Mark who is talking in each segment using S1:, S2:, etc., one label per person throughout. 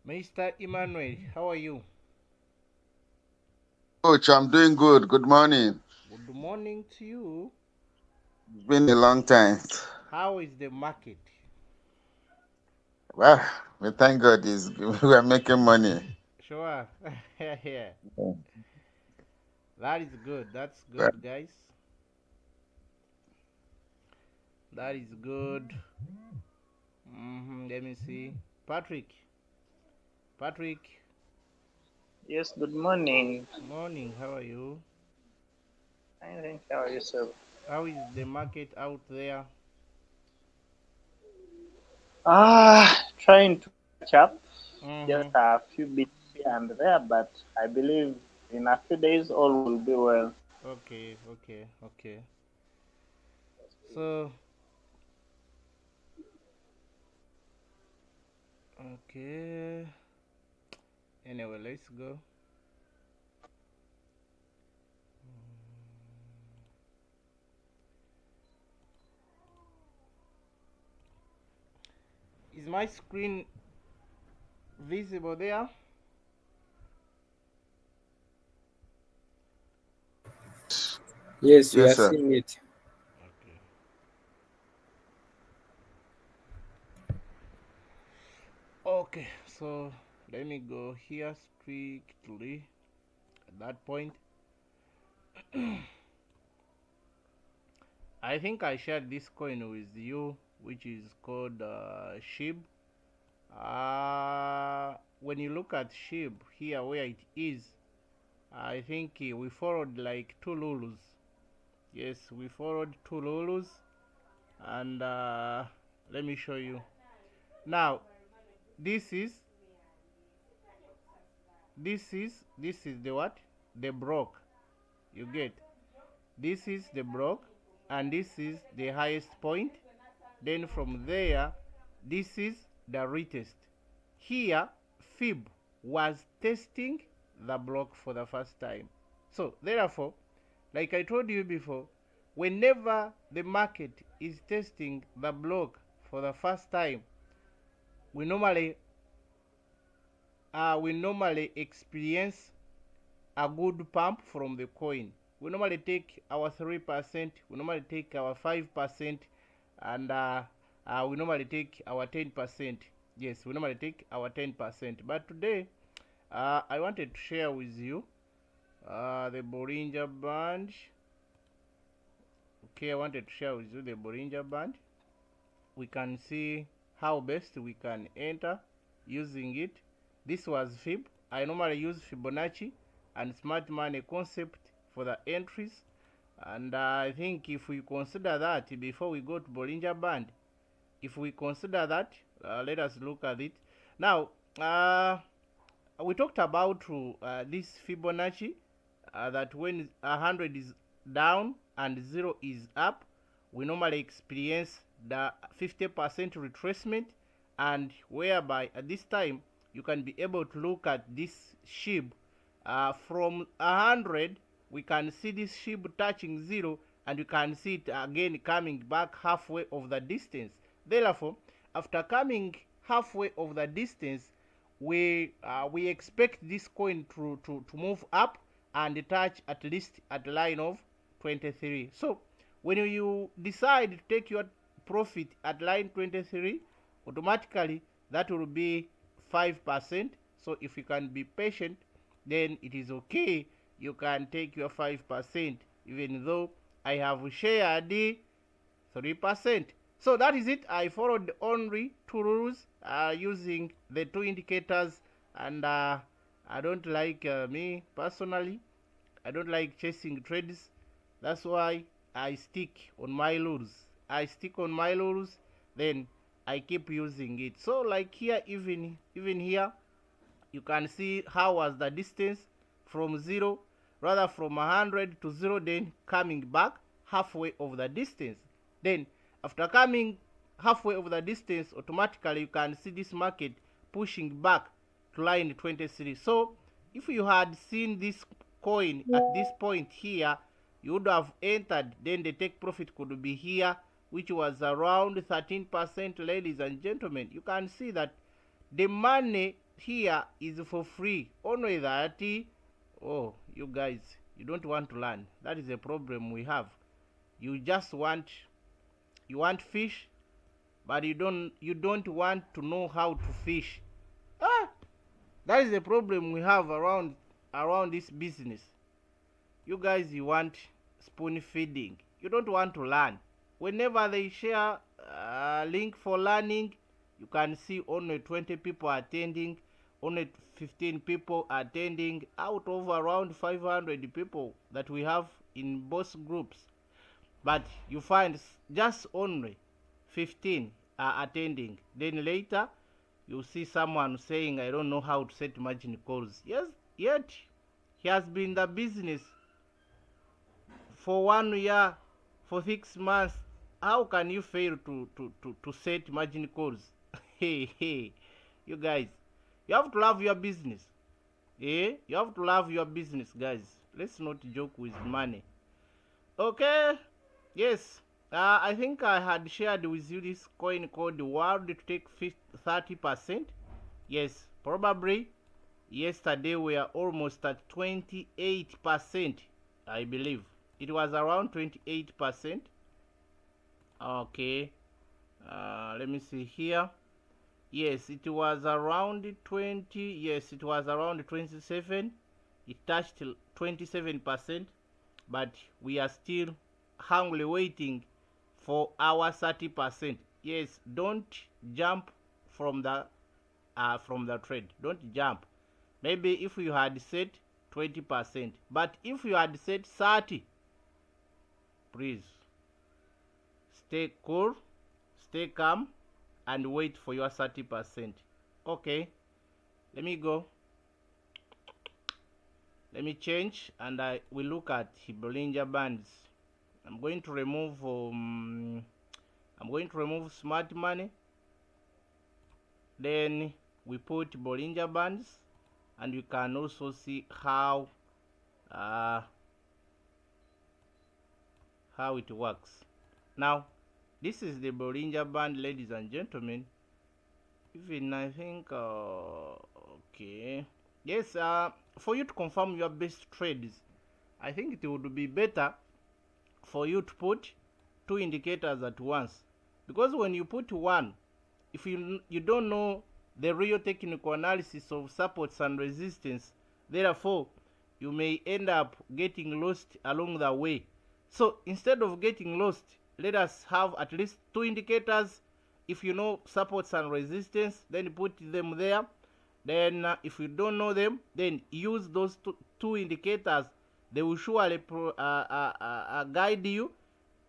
S1: Mr. Emmanuel, how are you?
S2: Coach, I'm doing good. Good morning.
S1: Good morning to you.
S2: It's been a long time.
S1: How is the market?
S2: Well, we thank God is we are making money.
S1: Sure. Yeah.
S2: Yeah.
S1: That is good. That's
S2: Well,
S1: good, guys. That is good. Let me see. Patrick. Patrick,
S3: Yes, good morning.
S1: morning. How are you?
S3: I think how are yourself?
S1: How is the market out there?
S3: Trying to catch up. Just
S1: Mm-hmm.
S3: a few bits here and there, but I believe in a few days all will be well.
S1: Okay, okay, okay. So, okay. Anyway, let's go. Is my screen visible there?
S4: Yes, we
S2: yes,
S4: are
S2: sir.
S4: seeing it.
S1: Okay. Okay, so let me go here strictly at that point. I think I shared this coin with you, which is called SHIB. When you look at SHIB here where it is, I think we followed like two lulus. Yes, we followed two lulus, and let me show you. Now, this is this is the what? The broke. You get. This is the block, and this is the highest point. Then from there, this is the retest. Here, fib was testing the block for the first time. So therefore, like I told you before, whenever the market is testing the block for the first time, we normally we normally experience a good pump from the coin. We normally take our 3%, we normally take our 5%, and we normally take our 10%. Yes, we normally take our 10%. But today, I wanted to share with you the Bollinger Band. Okay, I wanted to share with you the Bollinger Band. We can see how best we can enter using it. This was Fib. I normally use Fibonacci and smart money concept for the entries, and I think if we consider that before we go to Bollinger Band, if we consider that, let us look at it now. We talked about this Fibonacci, that when 100 is down and 0 is up, we normally experience the 50% retracement, and whereby at this time you can be able to look at this SHIB from 100. We can see this SHIB touching 0, and you can see it again coming back halfway of the distance. Therefore, after coming halfway of the distance, we expect this coin to move up and touch at least at line of 23. So when you decide to take your profit at line 23, automatically that will be 5%. So if you can be patient, then it is okay. You can take your 5%, even though I have shared 3%. So that is it. I followed only two rules using the two indicators, and I don't like me personally. I don't like chasing trades. That's why I stick on my rules. I stick on my rules, then I keep using it. So like here, even here, you can see how was the distance from 0, rather from 100 to 0, then coming back halfway of the distance. Then after coming halfway of the distance, automatically you can see this market pushing back to line 23. So if you had seen this coin at this point here, you would have entered, then the take profit could be here, which was around 13%. Ladies and gentlemen, you can see that the money here is for free. Only that, oh, you guys, you don't want to learn. That is a problem we have. You just want fish, but you don't want to know how to fish. That is the problem we have around this business. You guys, you want spoon feeding. You don't want to learn. Whenever they share a link for learning, you can see only 20 people attending, only 15 people attending out of around 500 people that we have in both groups. But you find just only 15 are attending. Then later, you see someone saying, I don't know how to set margin calls. Yes, yet he has been in the business for 1 year, for 6 months. How can you fail to set margin calls? Hey, you guys, you have to love your business. You have to love your business, guys. Let's not joke with money. Okay, yes. I think I had shared with you this coin called the World to take 30%. Yes, probably yesterday we are almost at 28%. I believe it was around 28%. Okay, let me see here. Yes, it was around 20. Yes, it was around 27. It touched 27%, but we are still hungry waiting for our 30%. Yes, don't jump from the trade. Don't jump. Maybe if you had set 20%, but if you had set 30, please stay cool, stay calm, and wait for your 30%. Okay, let me go. Let me change, and I will look at Bollinger Bands. I'm going to remove smart money. Then we put Bollinger Bands, and you can also see how it works. Now, this is the Bollinger Band, ladies and gentlemen. Even I think okay, yes, for you to confirm your best trades, I think it would be better for you to put 2 indicators at once, because when you put one, if you don't know the real technical analysis of supports and resistance, therefore you may end up getting lost along the way. So instead of getting lost, let us have at least 2 indicators. If you know supports and resistance, then put them there. Then if you don't know them, then use those two indicators. They will surely guide you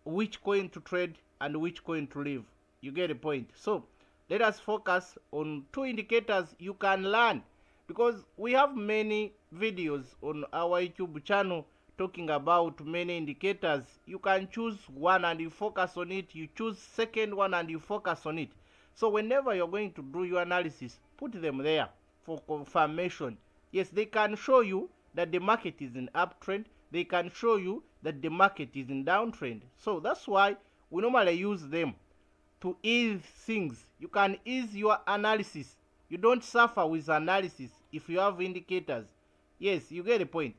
S1: which coin to trade and which coin to leave. You get the point. So let us focus on 2 indicators you can learn, because we have many videos on our YouTube channel talking about many indicators. You can choose one and you focus on it. You choose second one and you focus on it. So whenever you're going to do your analysis, put them there for confirmation. Yes, they can show you that the market is in uptrend. They can show you that the market is in downtrend. So that's why we normally use them to ease things. You can ease your analysis. You don't suffer with analysis if you have indicators. Yes, you get the point.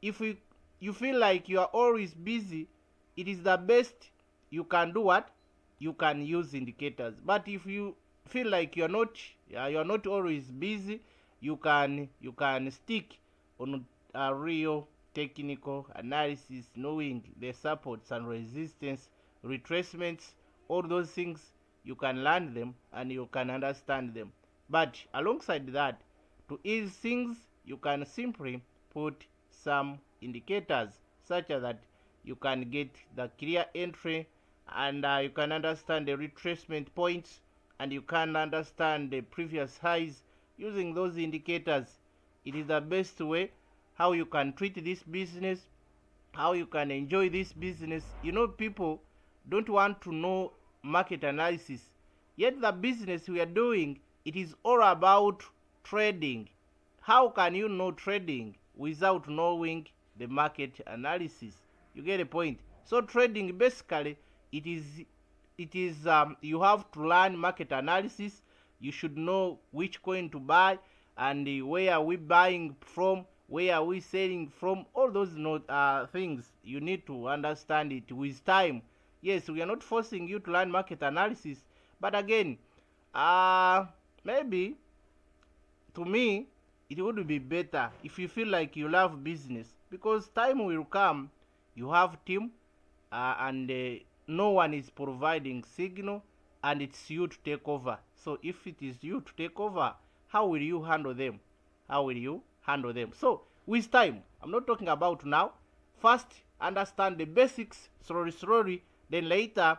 S1: If you feel like you are always busy, it is the best you can do. What you can use indicators. But if you feel like you are not always busy, you can stick on a real technical analysis, knowing the supports and resistance, retracements, all those things. You can learn them and you can understand them. But alongside that, to ease things, you can simply put some indicators such that you can get the clear entry, and you can understand the retracement points, and you can understand the previous highs using those indicators. It is the best way how you can treat this business, how you can enjoy this business. You know, people don't want to know market analysis, yet the business we are doing, it is all about trading. How can you know trading without knowing the market analysis? You get a point? So trading basically, it is you have to learn market analysis. You should know which coin to buy, and where are we buying from, where are we selling from. All those things you need to understand it with time. Yes, we are not forcing you to learn market analysis, but again, maybe to me it would be better if you feel like you love business, because time will come, you have team, and no one is providing signal, and it's you to take over. So if it is you to take over, how will you handle them? How will you handle them? So with time, I'm not talking about now. First, understand the basics slowly, then later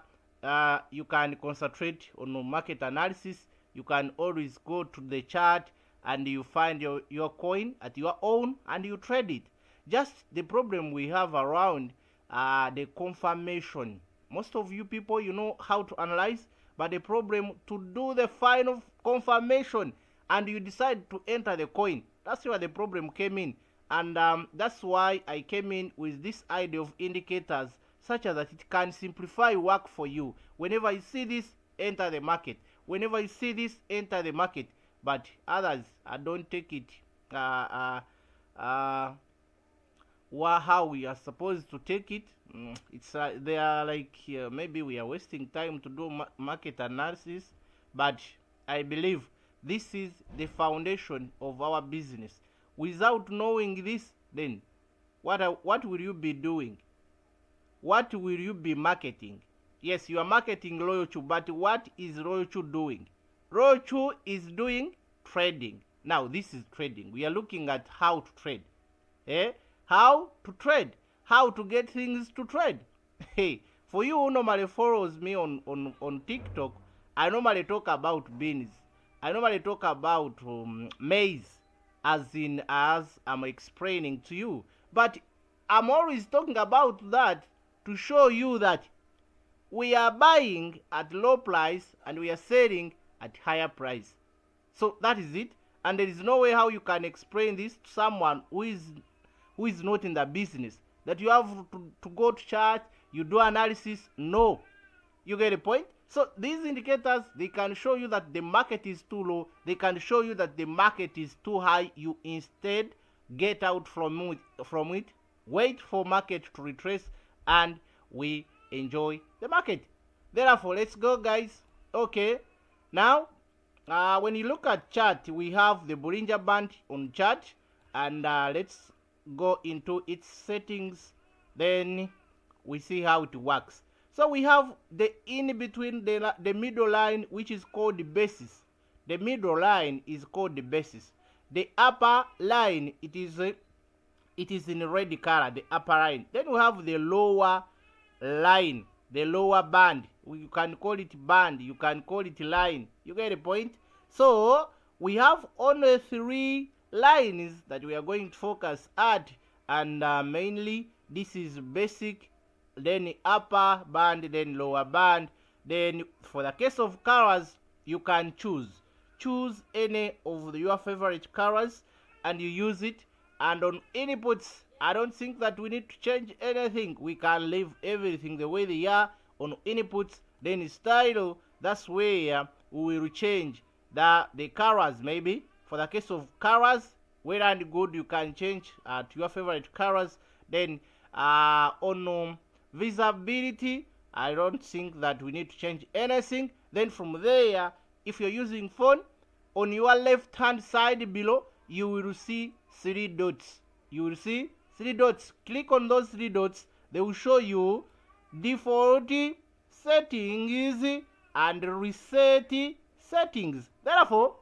S1: you can concentrate on market analysis. You can always go to the chart and you find your coin at your own and you trade it. Just the problem we have around the confirmation. Most of you people, you know how to analyze, but the problem to do the final confirmation and you decide to enter the coin. That's where the problem came in, and that's why I came in with this idea of indicators, such as that it can simplify work for you. Whenever you see this, enter the market. Whenever you see this, enter the market. But others, don't take it how we are supposed to take it. It's they are like maybe we are wasting time to do market analysis, but I believe this is the foundation of our business. Without knowing this, then what will you be doing? What will you be marketing? Yes, you are marketing Loyalchu, but what is Loyalchu doing? Loyalchu is doing trading. Now this is trading. We are looking at how to trade. How to trade, how to get things to trade. Hey, for you who normally follows me on TikTok, I normally talk about beans. I normally talk about maize, as I'm explaining to you. But I'm always talking about that to show you that we are buying at low price and we are selling at higher price. So that is it. And there is no way how you can explain this to someone who is not in the business, that you have to go to church, you do analysis. No, you get a point. So these indicators, they can show you that the market is too low, they can show you that the market is too high. You instead get out from it, wait for market to retrace, and we enjoy the market. Therefore, let's go, guys. Okay, now when you look at chart, we have the Bollinger Band on chart, and let's go into its settings, then we see how it works. So we have the in between, the middle line, which is called the basis. The middle line is called the basis. The upper line, it is in red color, the upper line. Then we have the lower line, the lower band. You can call it band, you can call it line. You get the point? So we have only 3 lines that we are going to focus at, and mainly this is basic, then upper band, then lower band. Then for the case of colors, you can choose any of your favorite colors and you use it. And on inputs, I don't think that we need to change anything. We can leave everything the way they are on inputs. Then style, that's where we will change the colors. Maybe for the case of colors, well and good, you can change to your favorite colors. Then on visibility, I don't think that we need to change anything. Then from there, if you're using phone, on your left hand side below, you will see 3 dots. You will see 3 dots. Click on those 3 dots. They will show you default settings and reset settings. Therefore,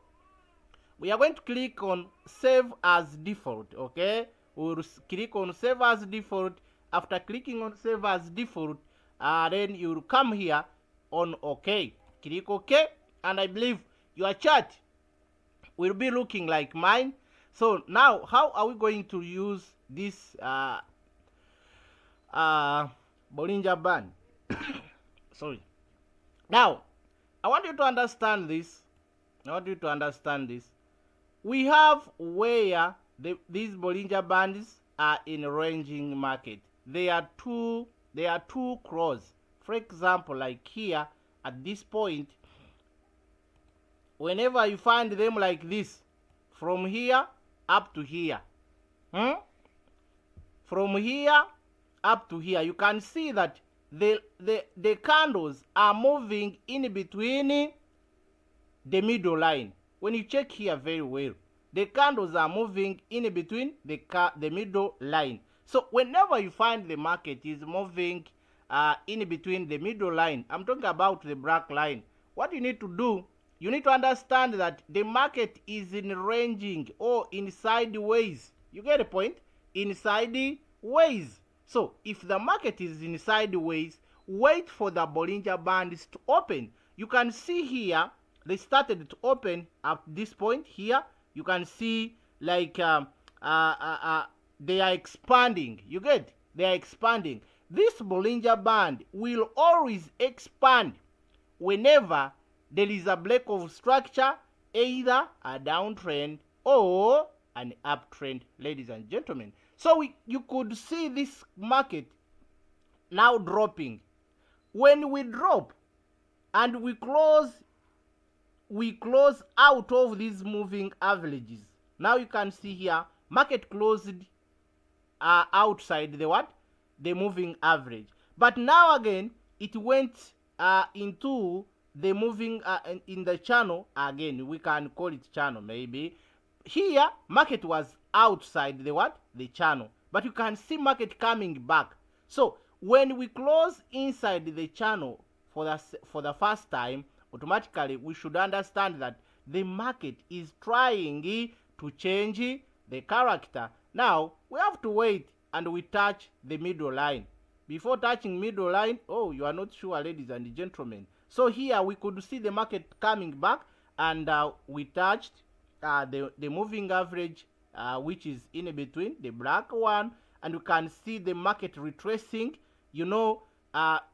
S1: we are going to click on save as default. Okay, we'll click on save as default. After clicking on save as default, then you'll come here on OK. Click OK, and I believe your chart will be looking like mine. So now, how are we going to use this Bollinger Band? Sorry. Now, I want you to understand this. We have where these Bollinger Bands are in ranging market. there are two cross. For example, like here at this point, whenever you find them like this, from here up to here, from here up to here, you can see that the candles are moving in between the middle line. When you check here very well, the candles are moving in between the middle line. So whenever you find the market is moving in between the middle line, I'm talking about the black line, what you need to do, you need to understand that the market is in ranging or in sideways. You get the point? In sideways. So if the market is in sideways, wait for the Bollinger Bands to open. You can see here they started to open at this point here. You can see like they are expanding. You get? They are expanding. This Bollinger Band will always expand whenever there is a break of structure, either a downtrend or an uptrend, ladies and gentlemen. So you could see this market now dropping. When we drop and we close out of these moving averages. Now you can see here market closed outside the what? The moving average. But now again it went into the moving in the channel again. We can call it channel maybe. Here market was outside the what? The channel. But you can see market coming back. So when we close inside the channel for the first time, automatically we should understand that the market is trying to change the character. Now we have to wait and we touch the middle line. Before touching middle line, oh, you are not sure, ladies and gentlemen. So here we could see the market coming back, and we touched the moving average, which is in between the black one, and you can see the market retracing. You know,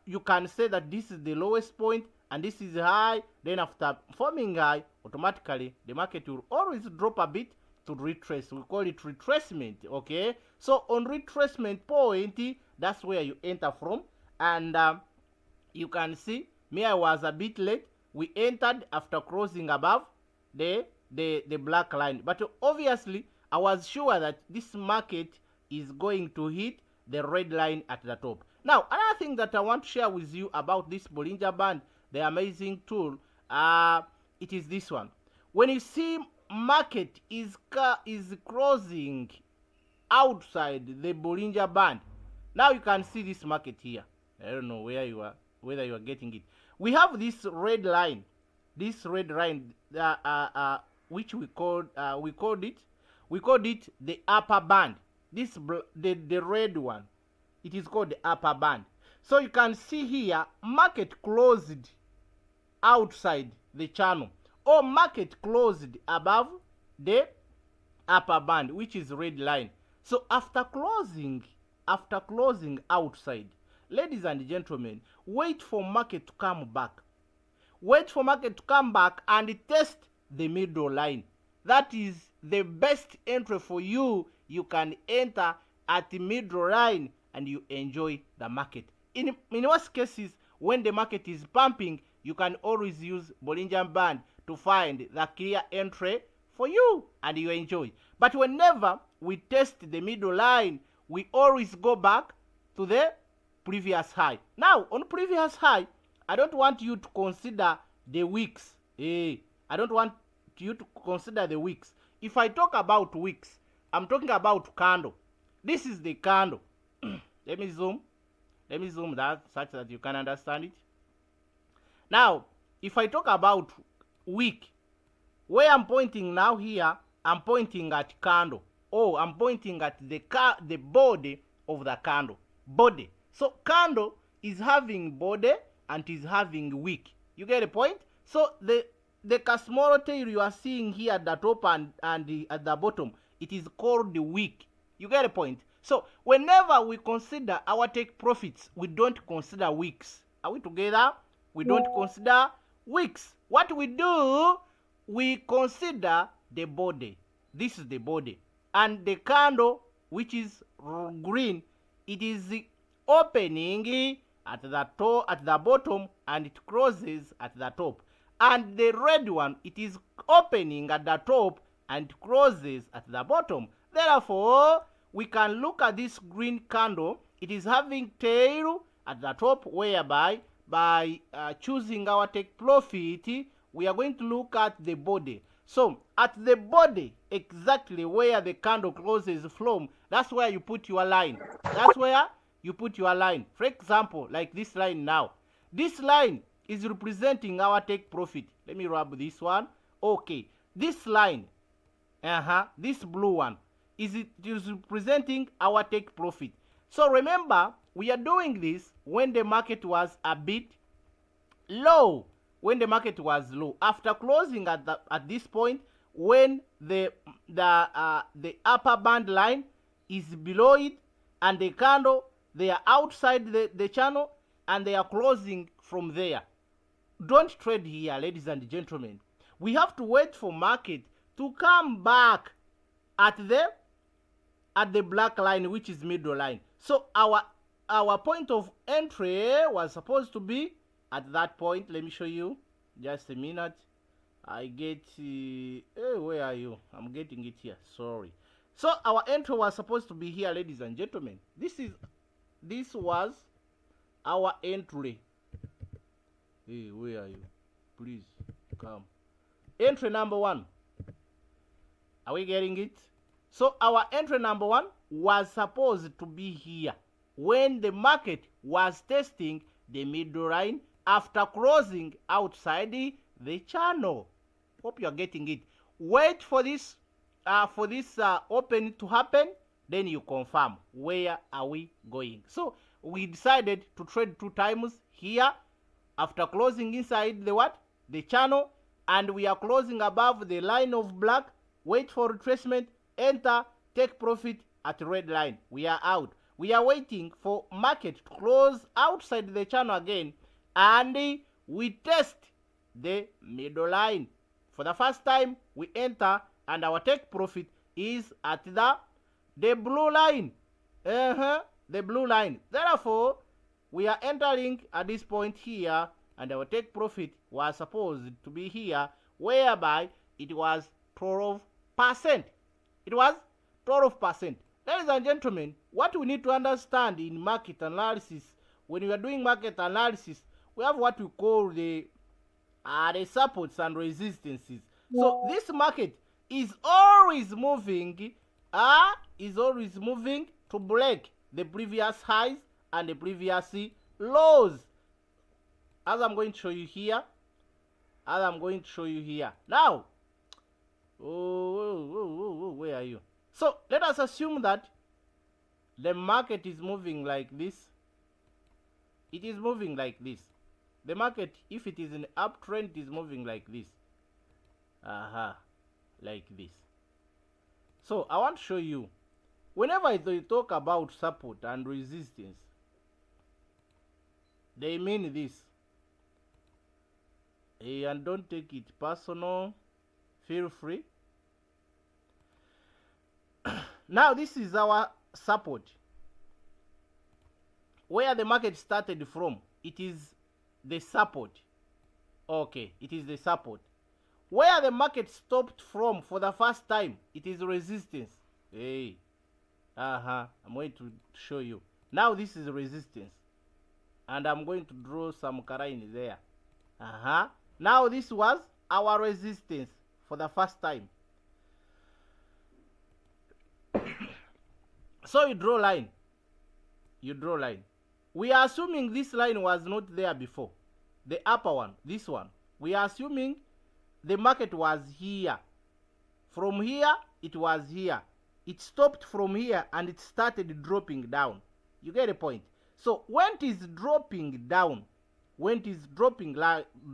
S1: you can say that this is the lowest point and this is high. Then after forming high, automatically the market will always drop a bit to retrace. We call it retracement. Okay, so on retracement point, that's where you enter from. And you can see me, I was a bit late. We entered after crossing above the black line, but obviously I was sure that this market is going to hit the red line at the top. Now another thing that I want to share with you about this Bollinger Band, the amazing tool, it is this one. When you see market is crossing outside the Bollinger Band, now you can see this market here. I don't know whether you are getting it. We have this red line, which we called it the upper band. The red one, it is called the upper band. So you can see here market closed outside the channel, or market closed above the upper band, which is red line. So after closing outside, ladies and gentlemen, wait for market to come back. Wait for market to come back and test the middle line. That is the best entry for you. You can enter at the middle line and you enjoy the market. In most cases, when the market is pumping, you can always use Bollinger Band to find the clear entry for you and you enjoy. But whenever we test the middle line, we always go back to the previous high. Now, on previous high, I don't want you to consider the wicks. I don't want you to consider the wicks. If I talk about wicks, I'm talking about candle. This is the candle. Let me zoom that such that you can understand it. Now, if I talk about wick, where I'm pointing now here, I'm pointing at candle. Oh, I'm pointing at the body of the candle. Body. So candle is having body and is having wick. You get the point? So the small tail you are seeing here at the top and at the bottom, it is called the wick. You get the point? So whenever we consider our take profits, we don't consider wicks. Are we together? We don't consider wicks. What we do, we consider the body. This is the body. And the candle, which is green, it is opening at the bottom and it closes at the top. And the red one, it is opening at the top and closes at the bottom. Therefore, we can look at this green candle. It is having tail at the top, whereby by choosing our take profit, we are going to look at the body. So at the body, exactly where the candle closes from, that's where you put your line. That's where you put your line. For example, like this line now. This line is representing our take profit. Let me rub this one. Okay. This line, this blue one, is representing our take profit. So remember, we are doing this when the market was a bit low. When the market was low, after closing at this point, when the upper band line is below it and the candle, they are outside the channel and they are closing from there. Don't trade here, ladies and gentlemen. We have to wait for market to come back at the black line, which is middle line. So our point of entry was supposed to be at that point. Let me show you. Just a minute. I get where are you? I'm getting it here. Sorry. So our entry was supposed to be here, ladies and gentlemen. This was our entry. Hey, where are you? Please come. Entry number 1. Are we getting it? So our entry number 1 was supposed to be here when the market was testing the middle line after closing outside the channel. Hope you are getting it. Wait for this open to happen, then you confirm where are we going. So we decided to trade 2 times here after closing inside the channel, and we are closing above the line of black. Wait for retracement, enter, take profit at red line. We are out. We are waiting for market to close outside the channel again, and we test the middle line. For the first time, we enter, and our take profit is at the blue line. The blue line. Therefore, we are entering at this point here, and our take profit was supposed to be here, whereby it was 12%. It was 12%. Ladies and gentlemen, what we need to understand in market analysis, when we are doing market analysis, we have what we call the supports and resistances. So this market is always moving to break the previous highs and the previous lows, as I'm going to show you here. Now, where are you? So let us assume that the market is moving like this. It is moving like this. The market, if it is an uptrend, is moving like this. Like this. So I want to show you, whenever they talk about support and resistance, they mean this. And don't take it personal. Feel free. Now this is our support. Where the market started from, it is the support. Okay, it is the support. Where the market stopped from for the first time, it is resistance. Hey. I'm going to show you. Now this is resistance. And I'm going to draw some color in there. Now this was our resistance for the first time. So you draw line. We are assuming this line was not there before. The upper one, this one. We are assuming the market was here. From here, it was here. It stopped from here and it started dropping down. You get the point? So when it is dropping down,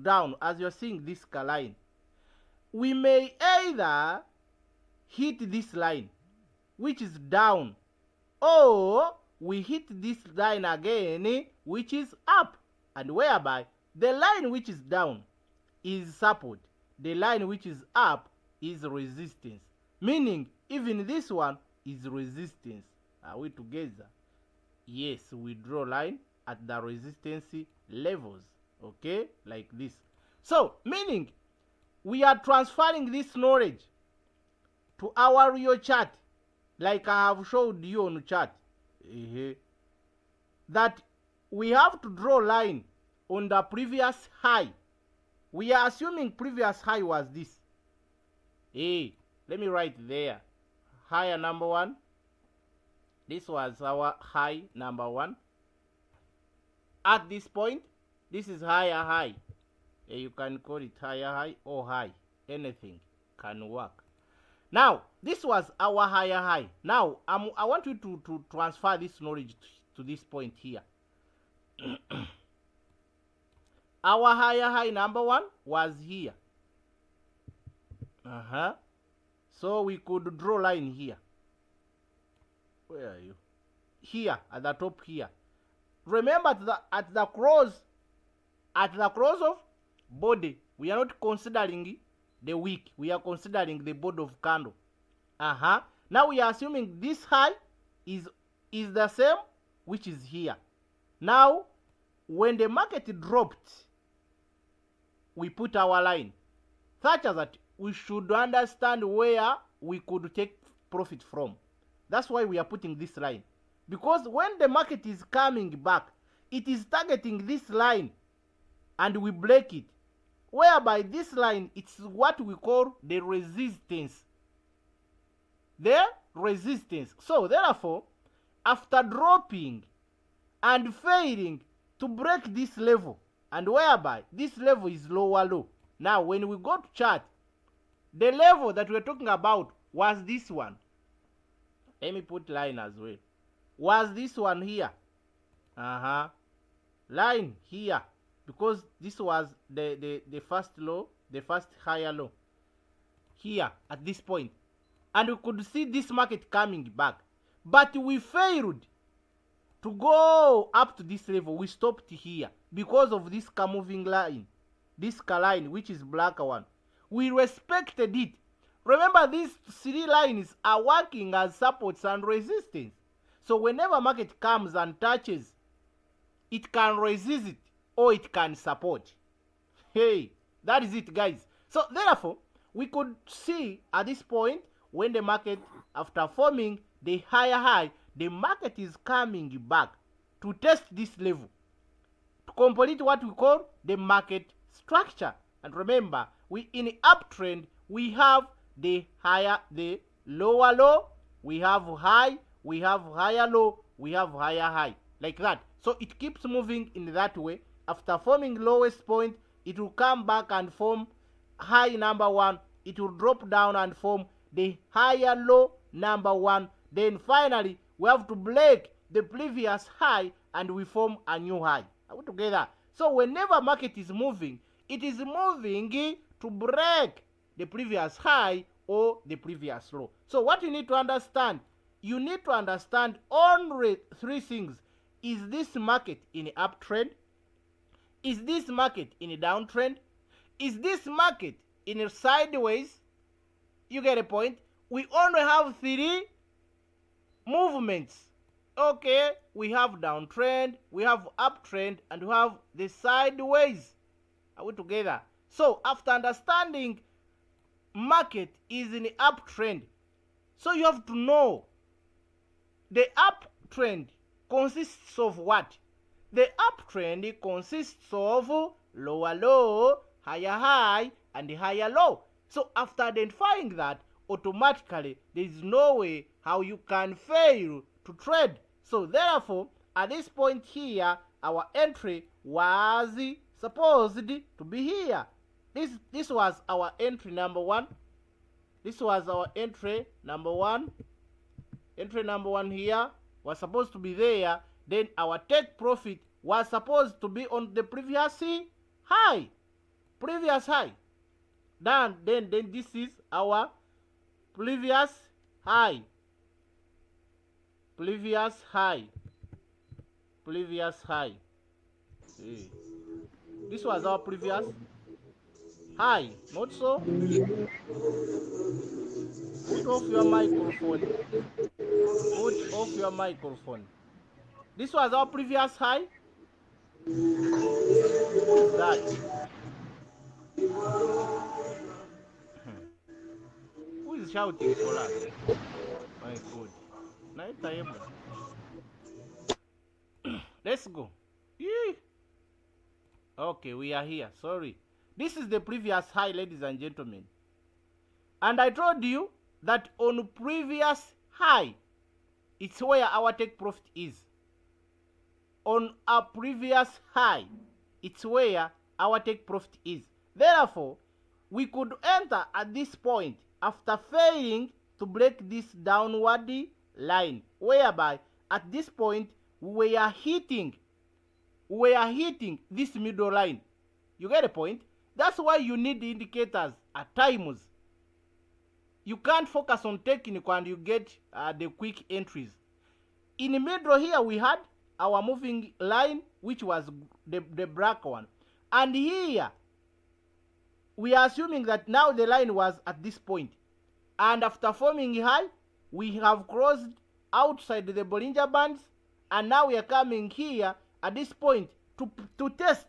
S1: down, as you're seeing this line, we may either hit this line, which is down, or we hit this line again, which is up, and whereby the line which is down is support, the line which is up is resistance, meaning even this one is resistance. Are we together? Yes, we draw line at the resistance levels, okay, like this. So meaning we are transferring this knowledge to our real chart, like I have showed you on chart, that we have to draw line on the previous high. We are assuming previous high was this. Let me write there. Higher number 1. This was our high number 1. At this point, this is higher high. You can call it higher high or high. Anything can work. Now, this was our higher high. Now, I want you to transfer this knowledge to this point here. Our higher high number 1 was here. So we could draw line here. Where are you? Here, at the top here. Remember at the close of body, we are not considering the wick. We are considering the body of candle. Now we are assuming this high is the same, which is here. Now, when the market dropped, we put our line, such as that we should understand where we could take profit from. That's why we are putting this line. Because when the market is coming back, it is targeting this line and we break it. Whereby this line, it's what we call the resistance. The resistance. So therefore, after dropping and failing to break this level, and whereby this level is lower low. Now, when we go to chart, the level that we're talking about was this one. Let me put line as well. Was this one here. Line here. Because this was the first low, the first higher low. Here, at this point. And we could see this market coming back. But we failed to go up to this level. We stopped here because of this moving line. This line, which is black one. We respected it. Remember, these 3 lines are working as supports and resistance. So whenever market comes and touches, it can resist it or it can support. Hey, that is it, guys. So therefore, we could see at this point, when the market, after forming the higher high, the market is coming back to test this level, to complete what we call the market structure. And remember, we in uptrend, we have the higher, the lower low, we have high, we have higher low, we have higher high, like that. So it keeps moving in that way. After forming lowest point, it will come back and form high number 1. It will drop down and form the higher low number 1. Then finally, we have to break the previous high and we form a new high. Are we together? So whenever market is moving, it is moving to break the previous high or the previous low. So what you need to understand, you need to understand only 3 things. Is this market in an uptrend? Is this market in a downtrend? Is this market in a sideways? You get a point? We only have 3 movements. Okay, we have downtrend, we have uptrend, and we have the sideways. Are we together? So after understanding market is in uptrend, so you have to know the uptrend consists of what? The uptrend consists of lower low, higher high, and higher low. So after identifying that, automatically there is no way how you can fail to trade. So therefore, at this point here, our entry was supposed to be here. This was our entry number 1. This was our entry number 1. Entry number 1 here was supposed to be there. Then our take profit was supposed to be on the previous high. Previous high. Then this is our previous high. Previous high. Previous high. This was our previous high. Not so? Put off your microphone. Put off your microphone. This was our previous high. Who is that? Who is shouting for us? My God. Night time. Let's go. Yee. Okay, we are here. Sorry. This is the previous high, ladies and gentlemen. And I told you that on previous high, it's where our take profit is. On a previous high, it's where our take profit is. Therefore, we could enter at this point after failing to break this downward line, whereby at this point we are hitting this middle line. You get the point? That's why you need indicators at times. You can't focus on technical and you get the quick entries. In the middle here we had our moving line, which was the black one. And here we are assuming that now the line was at this point. And after forming high, we have crossed outside the Bollinger Bands, and now we are coming here at this point to test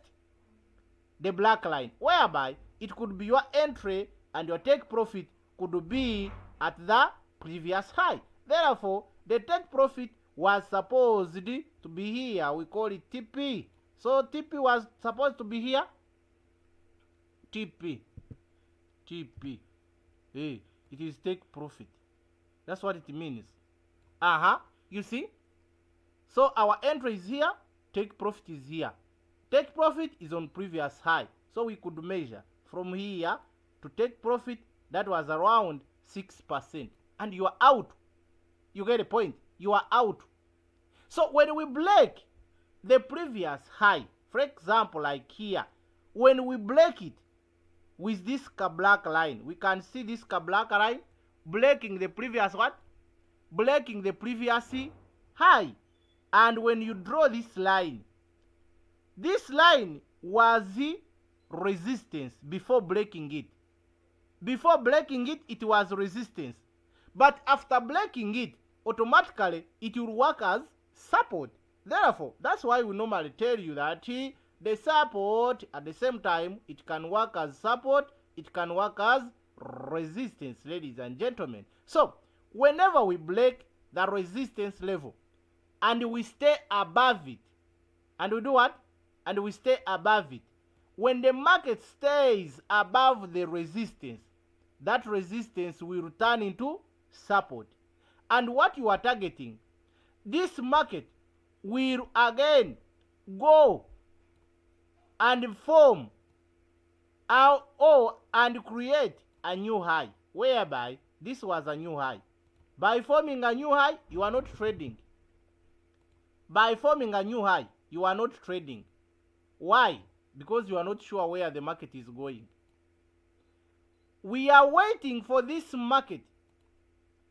S1: the black line, whereby it could be your entry and your take profit could be at the previous high. Therefore, the take profit was supposed to be here. We call it TP. So TP was supposed to be here. TP. Hey, it is take profit. That's what it means. You see? So our entry is here. Take profit is here. Take profit is on previous high. So we could measure from here to take profit. That was around 6%. And you are out. You get the point? You are out. So when we break the previous high, for example, like here, when we break it with this black line, we can see this black line breaking the previous what? Breaking the previous high. And when you draw this line was the resistance before breaking it. Before breaking it, it was resistance. But after breaking it, automatically it will work as support. Therefore, that's why we normally tell you that the support at the same time, it can work as support, it can work as resistance, ladies and gentlemen. So, whenever we break the resistance level and we stay above it, and we do what? And we stay above it. When the market stays above the resistance, that resistance will turn into support. And what you are targeting, this market will again go and form and create a new high, whereby this was a new high. By forming a new high, you are not trading. By forming a new high, you are not trading. Why? Because you are not sure where the market is going. We are waiting for this market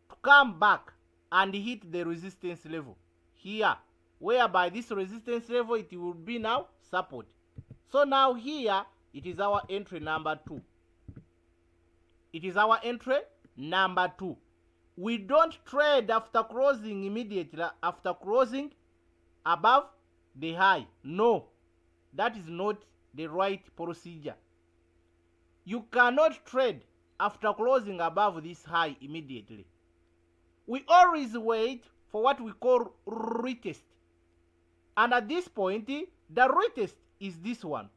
S1: to come back and hit the resistance level here, whereby this resistance level, it will be now support. So now here, it is our entry number 2. It is our entry number 2. We don't trade after closing immediately, after closing above the high. No, that is not the right procedure. You cannot trade after closing above this high immediately. We always wait for what we call retest. And at this point, the retest is this one.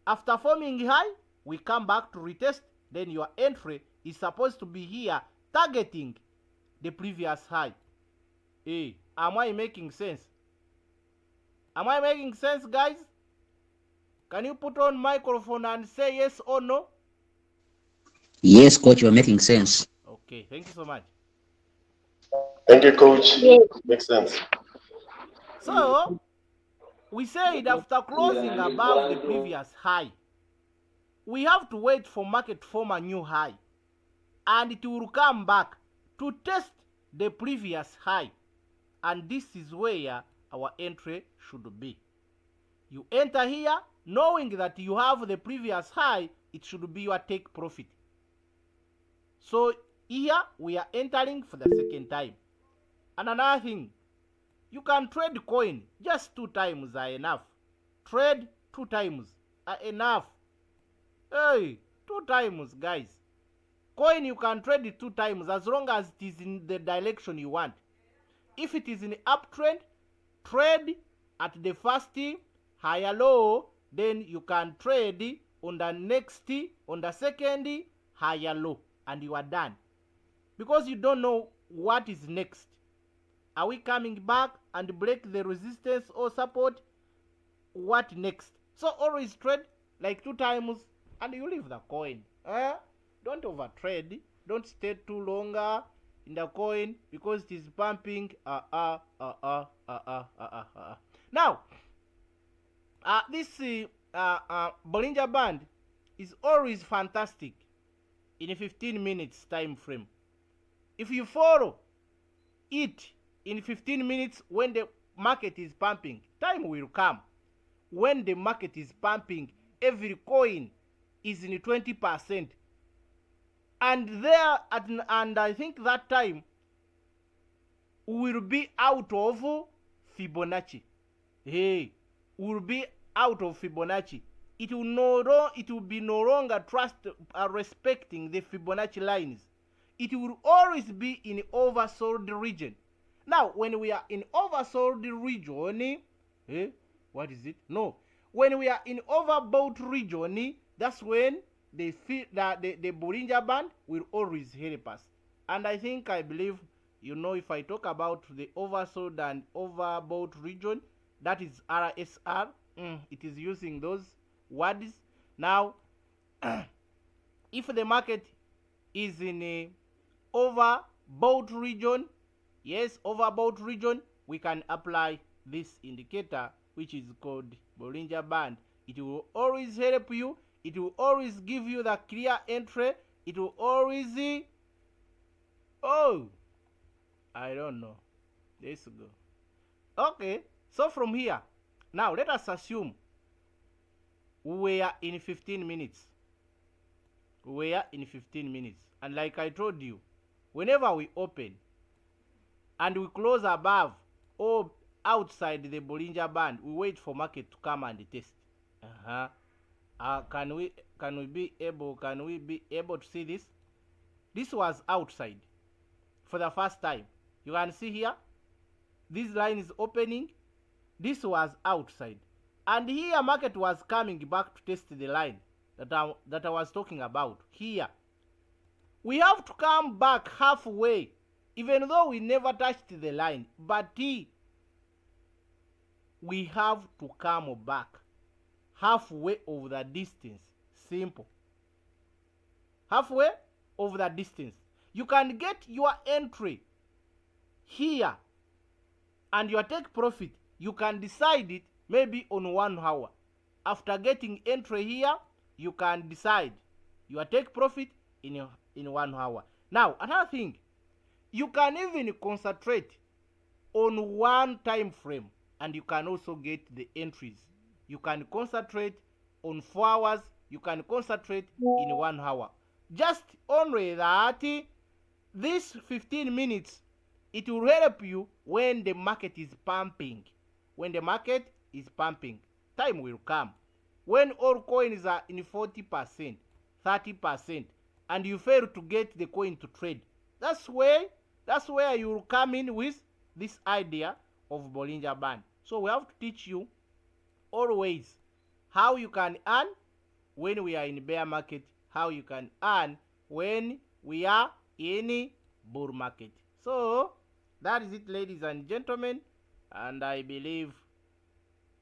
S1: After forming high, we come back to retest. Then your entry is supposed to be here, targeting the previous high. Hey, am I making sense? Am I making sense, guys? Can you put on microphone and say yes or no?
S5: Yes, coach, you're making sense.
S1: Okay, thank you so much.
S6: Thank you, coach. Makes sense.
S1: So, we said after closing above the previous high, we have to wait for market to form a new high. And it will come back to test the previous high. And this is where our entry should be. You enter here knowing that you have the previous high, it should be your take profit. So here we are entering for the second time. And another thing, You can trade coin. Just 2 times are enough. Trade 2 times are enough. Hey, 2 times, guys. Coin you can trade it 2 times as long as it is in the direction you want. If it is in uptrend, trade at the first higher low, then you can trade on the second higher low, and you are done. Because you don't know what is next. Are we coming back and break the resistance or support? What next? So always trade like 2 times and you leave the coin. Don't overtrade. Don't stay too longer in the coin because it is pumping. Now, this Bollinger Band is always fantastic in a 15 minutes time frame. If you follow it in 15 minutes when the market is pumping, time will come. When the market is pumping, every coin is in 20%. And I think that time will be out of Fibonacci. Hey, will be out of Fibonacci. It will be no longer respecting the Fibonacci lines. It will always be in oversold region. Now, when we are in oversold region, what is it? No, when we are in overbought region, that's when the Bollinger Band will always help us. And I believe, if I talk about the oversold and overbought region, that is RSR. It is using those words. Now, if the market is in a overbought region, yes, overbought region, we can apply this indicator, which is called Bollinger Band. It will always help you. It will always give you the clear entry. It will always, I don't know. Let's go. Okay, so from here, now let us assume we are in 15 minutes. We are in 15 minutes. And like I told you, whenever we open and we close above or outside the Bollinger Band, we wait for market to come and test. Can we be able to see this? This was outside for the first time. You can see here, this line is opening. This was outside, and here market was coming back to test the line that I was talking about. Here we have to come back halfway, even though we never touched the line, but we have to come back halfway over the distance. Simple. Halfway over the distance. You can get your entry here and your take profit. You can decide it maybe on 1 hour. After getting entry here, you can decide your take profit in 1 hour. Now, another thing, you can even concentrate on 1 time frame and you can also get the entries. You can concentrate on 4 hours. You can concentrate in 1 hour. Just only that, this 15 minutes, it will help you when the market is pumping. When the market is pumping, time will come. When all coins are in 40%, 30%, and you fail to get the coin to trade, that's where you will come in with this idea of Bollinger Band. So we have to teach you always how you can earn when we are in bear market, how you can earn when we are in bull market. So that is it, ladies and gentlemen, and I believe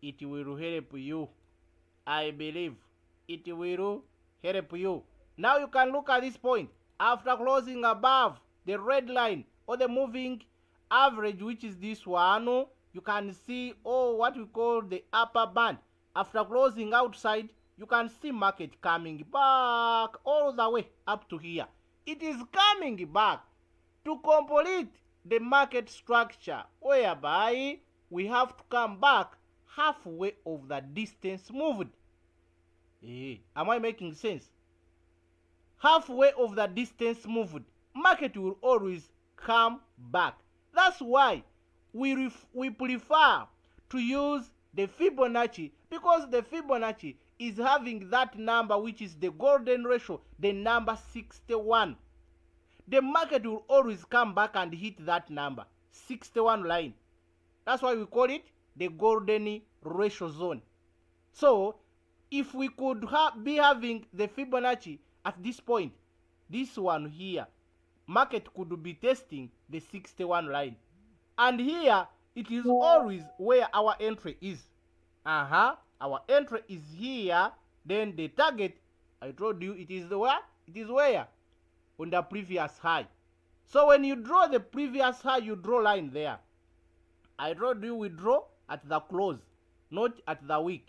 S1: it will help you. I believe it will help you. Now you can look at this point. After closing above the red line or the moving average, which is this one, you can see what we call the upper band. After closing outside, you can see market coming back all the way up to here. It is coming back to complete the market structure, whereby we have to come back halfway of the distance moved. Am I making sense? Halfway of the distance moved, market will always come back. That's why we prefer to use the Fibonacci, because the Fibonacci is having that number which is the golden ratio, the number 61. The market will always come back and hit that number, 61 line. That's why we call it the golden ratio zone. So if we could be having the Fibonacci at this point, this one here, market could be testing the 61 line. And here, it is always where our entry is. Our entry is here. Then the target, I told you, it is where? It is where? On the previous high. So when you draw the previous high, you draw line there. I told you we draw at the close, not at the wick.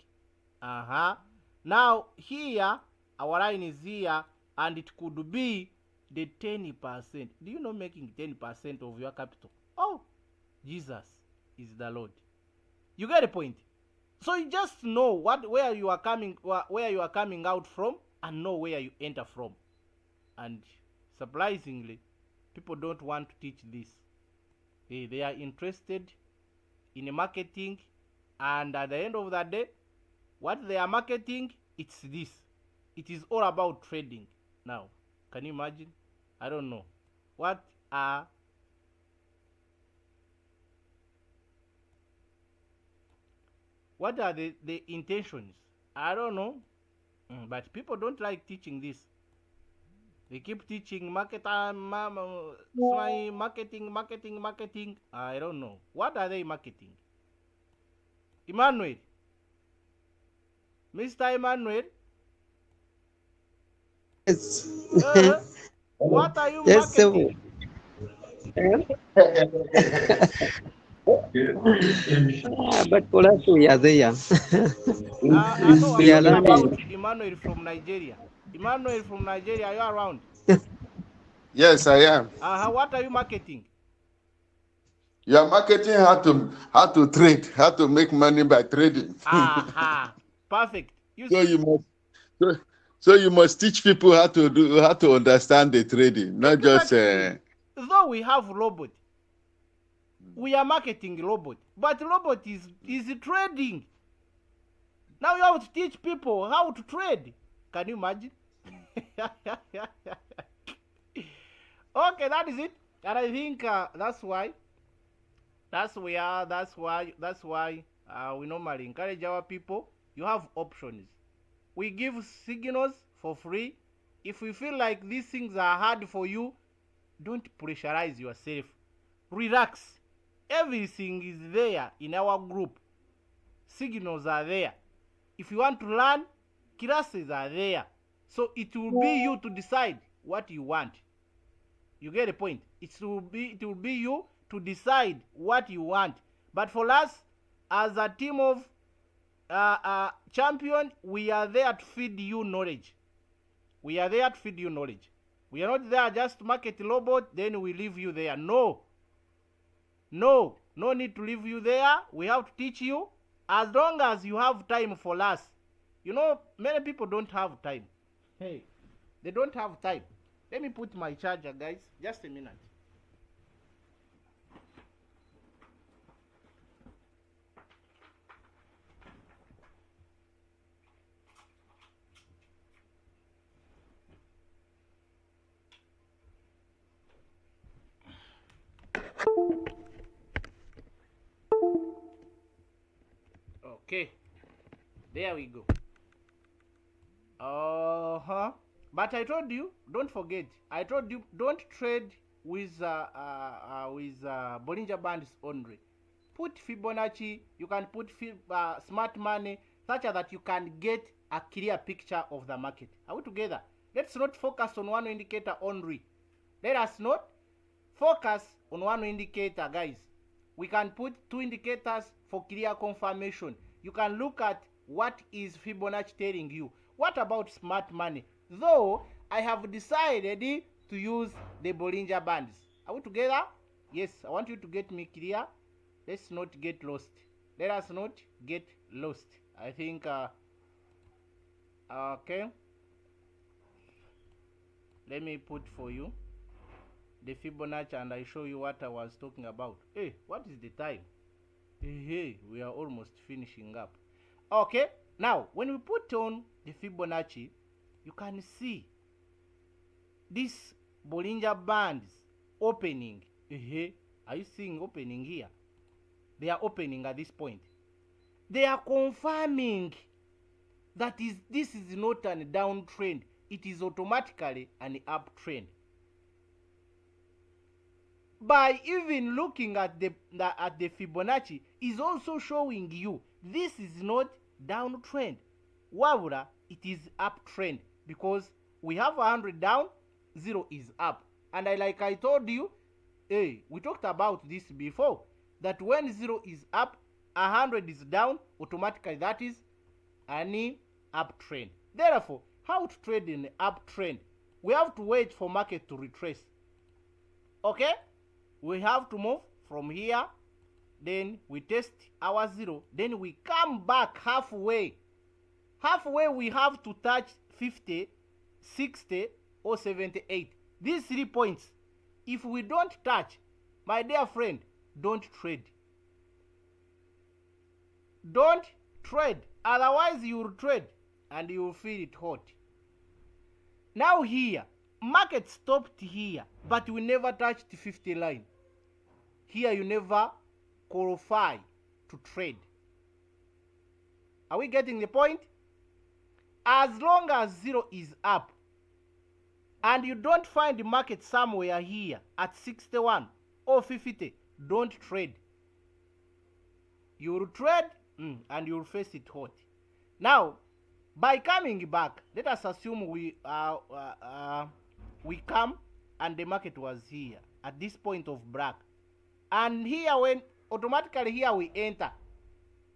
S1: Now here, our line is here, and it could be the 10%. Do you know making 10% of your capital? Oh, Jesus is the Lord. You get the point? So you just know where you are coming out from, and know where you enter from. And surprisingly, people don't want to teach this. They are interested in marketing, and at the end of the day, what they are marketing, it's this. It is all about trading. Now, can you imagine? I don't know. What are the intentions? I don't know. But people don't like teaching this. They keep teaching marketing. I don't know. What are they marketing? Emmanuel. Mr. Emmanuel.
S4: Yes.
S1: What are you
S4: Yes,
S1: marketing?
S4: But for us, we are there.
S1: No, I'm
S4: We are
S1: talking about
S4: learning.
S1: Emmanuel from Nigeria. Emmanuel from Nigeria, are you around?
S2: Yes, I am.
S1: What are you marketing?
S2: You are marketing how to trade, how to make money by trading.
S1: Perfect.
S2: So you must teach people how to understand the trading, not just.
S1: Though we have robot, we are marketing robot, but robot is trading. Now you have to teach people how to trade. Can you imagine? Okay, that is it. And I think that's why we normally encourage our people. You have options. We give signals for free. If we feel like these things are hard for you, don't pressurize yourself. Relax. Everything is there in our group. Signals are there. If you want to learn, classes are there. So it will be you to decide what you want. You get the point? It will be you to decide what you want. But for us, as a team of champion, we are there to feed you knowledge. We are there to feed you knowledge. We are not there just to market robot, then we leave you there. No need to leave you there. We have to teach you as long as you have time for us. You know, many people don't have time. Hey, they don't have time. Let me put my charger, guys. Just a minute. Okay, there we go. But I told you, don't forget. I told you, don't trade with Bollinger Bands only. Put Fibonacci. You can put smart money, such that you can get a clear picture of the market. Are we together? Let's not focus on one indicator only. Let us not focus on one indicator, guys. We can put two indicators for clear confirmation. You can look at what is Fibonacci telling you. What about smart money? Though I have decided to use the Bollinger Bands. Are we together? Yes, I want you to get me clear. Let's not get lost. Let us not get lost. I think, okay. Let me put for you the Fibonacci and I show you what I was talking about. Hey, what is the time? Hey, we are almost finishing up. Okay, now when we put on the Fibonacci, you can see this Bollinger bands opening. Are you seeing opening here? They are opening at this point. They are confirming that this is not a downtrend. It is automatically an uptrend. By even looking at the Fibonacci is also showing you this is not downtrend. Wabula, it is uptrend because we have 100 down, 0 is up. And like I told you, we talked about this before, that when 0 is up, 100 is down, automatically that is an uptrend. Therefore, how to trade in uptrend? We have to wait for market to retrace. Okay? We have to move from here, then we test our 0, then we come back halfway. Halfway we have to touch 50, 60 or 78. These 3 points, if we don't touch, my dear friend, don't trade. Don't trade, otherwise you will trade and you will feel it hot. Now here, market stopped here, but we never touched the 50 line. Here you never qualify to trade. Are we getting the point? As long as 0 is up and you don't find the market somewhere here at 61 or 50, don't trade. You will trade and you will face it hot. Now, by coming back, let us assume we come and the market was here at this point of black. And here, when automatically here we enter,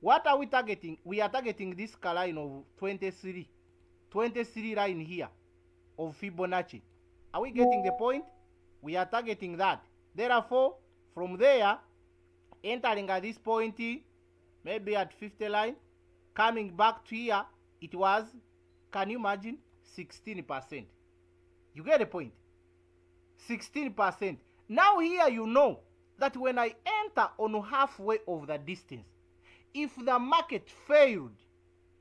S1: what are we targeting? We are targeting this line of 23 line here of Fibonacci. Are we getting the point? We are targeting that. Therefore, from there, entering at this point, maybe at 50 line, coming back to here, it was, can you imagine, 16%. You get the point? 16%. Now here you know that when I enter on halfway of the distance, if the market failed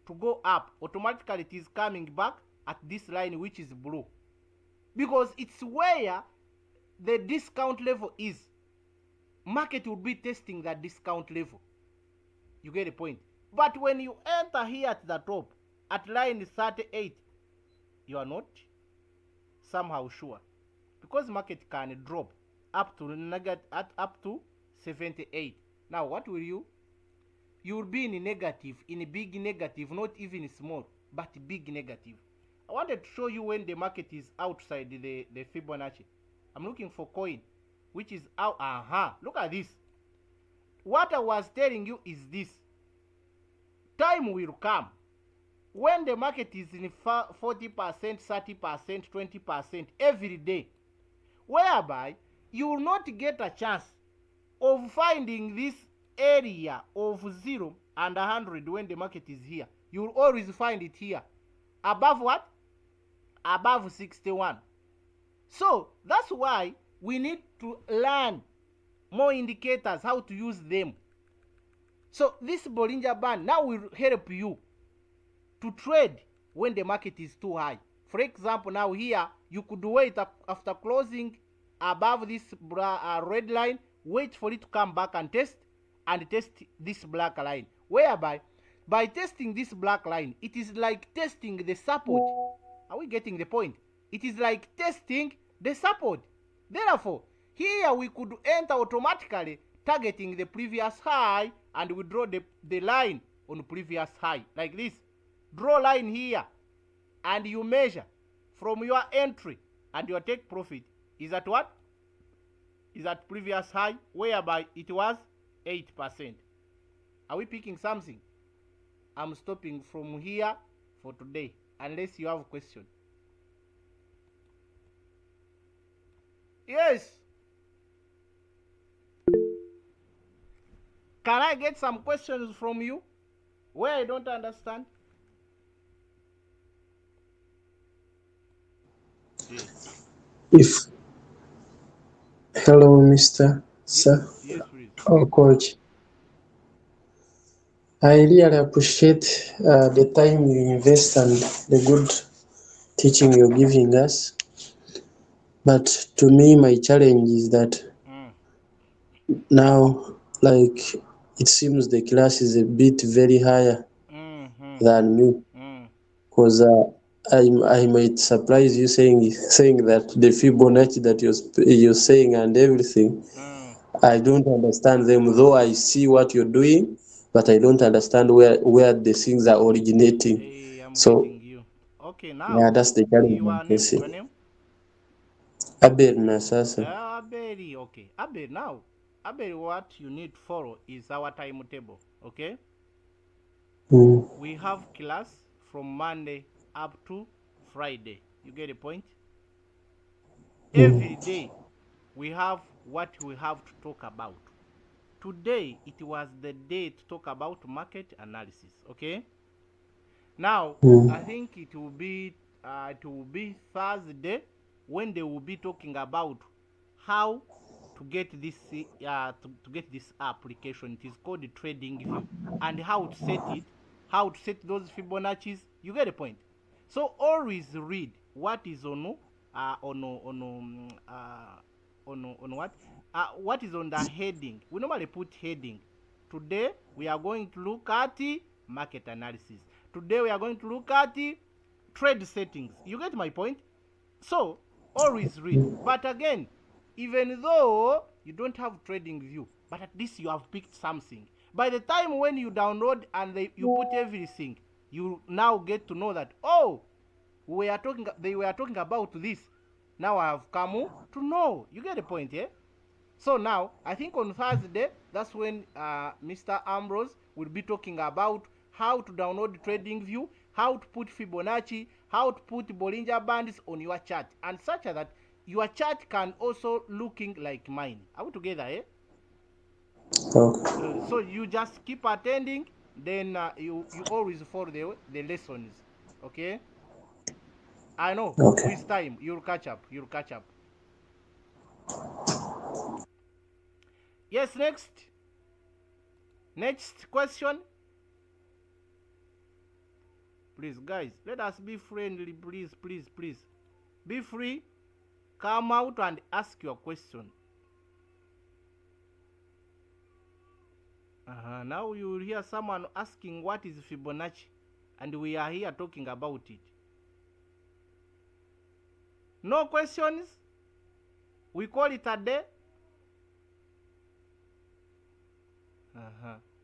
S1: to go up, automatically it is coming back at this line which is blue. Because it's where the discount level is. Market will be testing that discount level. You get the point? But when you enter here at the top, at line 38, you are not somehow sure. Because market can drop up to 78. Now what will you? You will be in negative, in a big negative, not even small, but big negative. I wanted to show you when the market is outside the Fibonacci. I'm looking for coin, which is out. Look at this. What I was telling you is this. Time will come when the market is in 40%, 30%, 20% every day, whereby you will not get a chance of finding this area of 0 and 100 when the market is here. You will always find it here. Above what? Above 61. So that's why we need to learn more indicators, how to use them. So this Bollinger Band now will help you to trade when the market is too high. For example, now here you could wait after closing above this red line, wait for it to come back and test this black line. Whereby, by testing this black line, it is like testing the support. Are we getting the point? It is like testing the support. Therefore, here we could enter automatically targeting the previous high and we draw the line on the previous high. Like this. Draw line here and you measure from your entry and your take profit is at what? Is at previous high, whereby it was 8%. Are we picking something? I'm stopping from here for today, unless you have a question. Yes. Can I get some questions from you where I don't understand?
S7: If Hello, Mr. Sir
S1: Yes, please.
S7: or Coach. I really appreciate the time you invest and the good teaching you're giving us. But to me, my challenge is that now, like, it seems the class is a bit very higher than me, because I might surprise you saying that the Fibonacci that you're saying and everything, I don't understand them, though I see what you're doing, but I don't understand where the things are originating.
S1: Hey, I'm
S7: So
S1: getting you. Okay, now
S7: yeah, that's the challenge
S1: your
S7: I'm
S1: name,
S7: facing.
S1: your name?
S7: Abel Nasasa.
S1: Abeli. Okay, Abel. Now, Abel, what you need to follow is our timetable. Okay, we have class from Monday up to Friday. You get the point? Every day we have what we have to talk about. Today it was the day to talk about market analysis. Okay. Now I think it will be Thursday when they will be talking about how to get this to get this application. It is called the Trading View, and how to set it, how to set those Fibonacci's. You get the point. So always read what is on what is on the heading. We normally put heading. Today we are going to look at market analysis. Today we are going to look at trade settings. You get my point? So always read. But again, even though you don't have trading view, but at least you have picked something. By the time when you download and you put everything, you now get to know that, oh, they were talking about this. Now I have come to know. You get the point, yeah? So now, I think on Thursday, that's when Mr. Ambrose will be talking about how to download TradingView, how to put Fibonacci, how to put Bollinger Bands on your chart, and such that your chart can also looking like mine. Are we together, eh?
S7: Okay.
S1: So you just keep attending, then you always follow the lessons, okay? I know,
S7: Okay.
S1: with time, you'll catch up. Yes, next question. Please, guys, let us be friendly. Please. Be free. Come out and ask your question. Now you will hear someone asking what is Fibonacci, and we are here talking about it. No questions? We call it a day?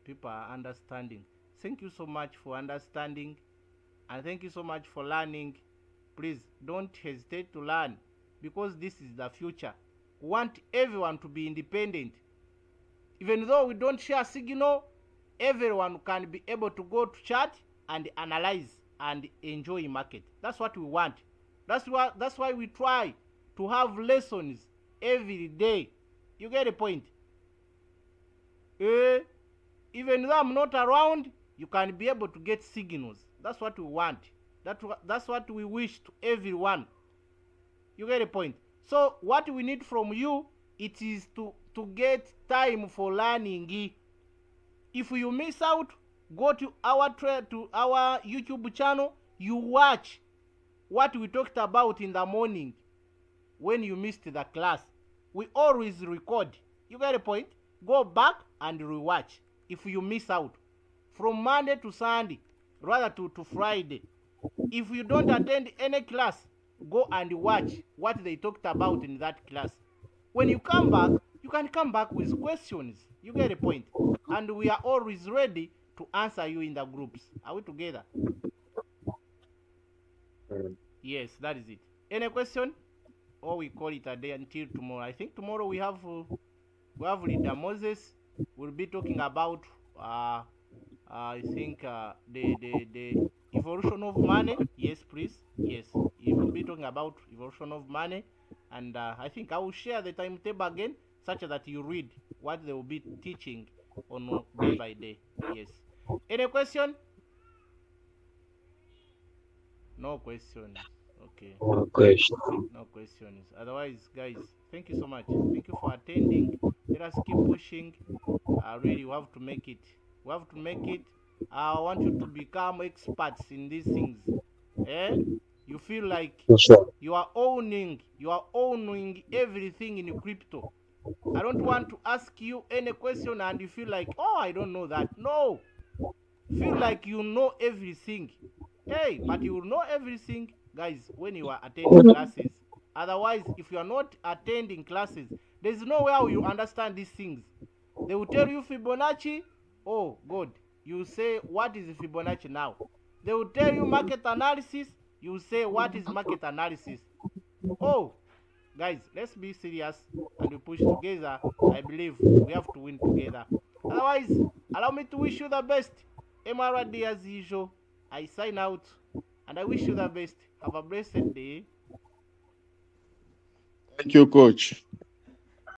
S1: People are understanding. Thank you so much for understanding, and thank you so much for learning. Please don't hesitate to learn, because this is the future. We want everyone to be independent. Even though we don't share signal, everyone can be able to go to chat and analyze and enjoy market. That's what we want. That's why we try to have lessons every day. You get the point? Even though I'm not around, you can be able to get signals. That's what we want. That's what we wish to everyone. You get the point? So what we need from you, it is to get time for learning. If you miss out, go to our YouTube channel. You watch what we talked about in the morning when you missed the class. We always record. You get the point? Go back and rewatch if you miss out. From Monday to Sunday, rather to Friday. If you don't attend any class, go and watch what they talked about in that class. When you come back, you can come back with questions. You get the point? And we are always ready to answer you in the groups. Are we together? Yes, that is it. Any question? Or we call it a day until tomorrow. I think tomorrow we have Leader Moses. We'll be talking about I think the evolution of money. Yes, please. Yes, he will be talking about evolution of money, and I think I will share the timetable again, such that you read what they will be teaching on day by day. Yes. Any question? No questions. Okay.
S4: No question.
S1: No questions. Otherwise, guys, thank you so much. Thank you for attending. Let us keep pushing. Really, we have to make it. We have to make it. I want you to become experts in these things. Eh? You feel like
S4: Sure.
S1: you are owning everything in crypto. I don't want to ask you any question and you feel like, oh, I don't know that. No. Feel like you know everything. Hey, but you will know everything, guys, when you are attending classes. Otherwise, if you are not attending classes, there's no way you understand these things. They will tell you Fibonacci. Oh, God. You say, what is Fibonacci now? They will tell you market analysis. You say, what is market analysis? Oh, guys, let's be serious and we push together. I believe we have to win together. Otherwise, allow me to wish you the best. MRD as usual. I sign out and I wish you the best. Have a blessed day.
S2: Thank you, coach.